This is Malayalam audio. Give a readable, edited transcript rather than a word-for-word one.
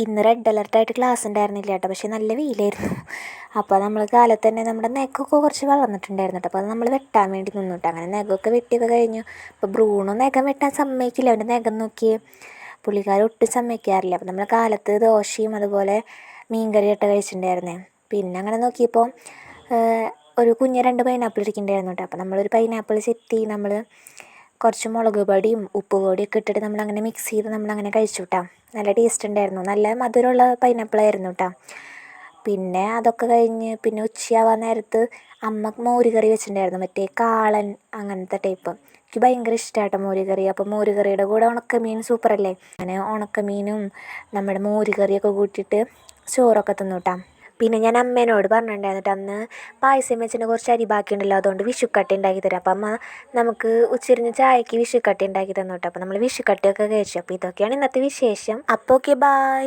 ഇന്ന് റെഡ് അലർട്ടായിട്ട് ക്ലാസ് ഉണ്ടായിരുന്നില്ല കേട്ടോ, പക്ഷേ നല്ല വെയിലായിരുന്നു. അപ്പോൾ നമ്മൾ കാലത്ത് തന്നെ നമ്മുടെ നഖമൊക്കെ കുറച്ച് വളർന്നിട്ടുണ്ടായിരുന്നു കേട്ടോ. അപ്പോൾ അത് നമ്മൾ വെട്ടാൻ വേണ്ടി നിന്നു കേട്ടോ. അങ്ങനെ നഖമൊക്കെ വെട്ടിയൊക്കെ കഴിഞ്ഞു. അപ്പോൾ ബ്രൂണോ നഖം വെട്ടാൻ സമ്മതിക്കില്ല, അവൻ്റെ നഖം നോക്കി പുള്ളിക്കാരൻ ഒട്ടും സമ്മതിക്കാറില്ല. അപ്പോൾ നമ്മൾ കാലത്ത് ദോശയും അതുപോലെ മീൻകറിയൊക്കെ കഴിച്ചിട്ടുണ്ടായിരുന്നേ. പിന്നെ അങ്ങനെ നോക്കിയപ്പോൾ ഒരു കുഞ്ഞ് 2 പൈനാപ്പിൾ ഇരിക്കുന്നുണ്ടായിരുന്നു കേട്ടോ. അപ്പോൾ നമ്മളൊരു പൈനാപ്പിൾ ചെത്തി നമ്മൾ കുറച്ച് മുളക് പൊടിയും ഉപ്പ് പൊടിയൊക്കെ ഇട്ടിട്ട് നമ്മളങ്ങനെ മിക്സ് ചെയ്ത് നമ്മളങ്ങനെ കഴിച്ചു കേട്ടോ. നല്ല ടേസ്റ്റ് ഉണ്ടായിരുന്നു, നല്ല മധുരമുള്ള പൈനാപ്പിളായിരുന്നു കേട്ടോ. പിന്നെ അതൊക്കെ കഴിഞ്ഞ് പിന്നെ ഉച്ചയാവാൻ നേരത്ത് അമ്മ മോര് കറി വെച്ചിട്ടുണ്ടായിരുന്നു, മറ്റേ കാളൻ അങ്ങനത്തെ ടൈപ്പ്. എനിക്ക് ഭയങ്കര ഇഷ്ടമാട്ടോ മോര് കറി. അപ്പോൾ മോര് കറിയുടെ കൂടെ ഉണക്കമീൻ സൂപ്പറല്ലേ. അങ്ങനെ ഉണക്കമീനും നമ്മുടെ മോര് കറിയൊക്കെ കൂട്ടിയിട്ട് ചോറൊക്കെ തിന്നു കേട്ടോ. പിന്നെ ഞാൻ അമ്മേനോട് പറഞ്ഞിട്ടുണ്ടായിരുന്നു അന്ന് പായസം വെച്ചിട്ട് കുറച്ച് അരി ബാക്കിയുണ്ടല്ലോ, അതുകൊണ്ട് വിഷുക്കട്ടി ഉണ്ടാക്കി തരാം. അപ്പം അമ്മ നമുക്ക് ഉച്ചരിഞ്ഞ് ചായക്ക് വിഷുക്കട്ടി ഉണ്ടാക്കി തന്നു കേട്ടോ. അപ്പോൾ നമ്മൾ വിഷുക്കട്ടിയൊക്കെ കഴിച്ചു. അപ്പോൾ ഇതൊക്കെയാണ് ഇന്നത്തെ വിശേഷം. അപ്പോൾ ഓക്കെ, ബായ്.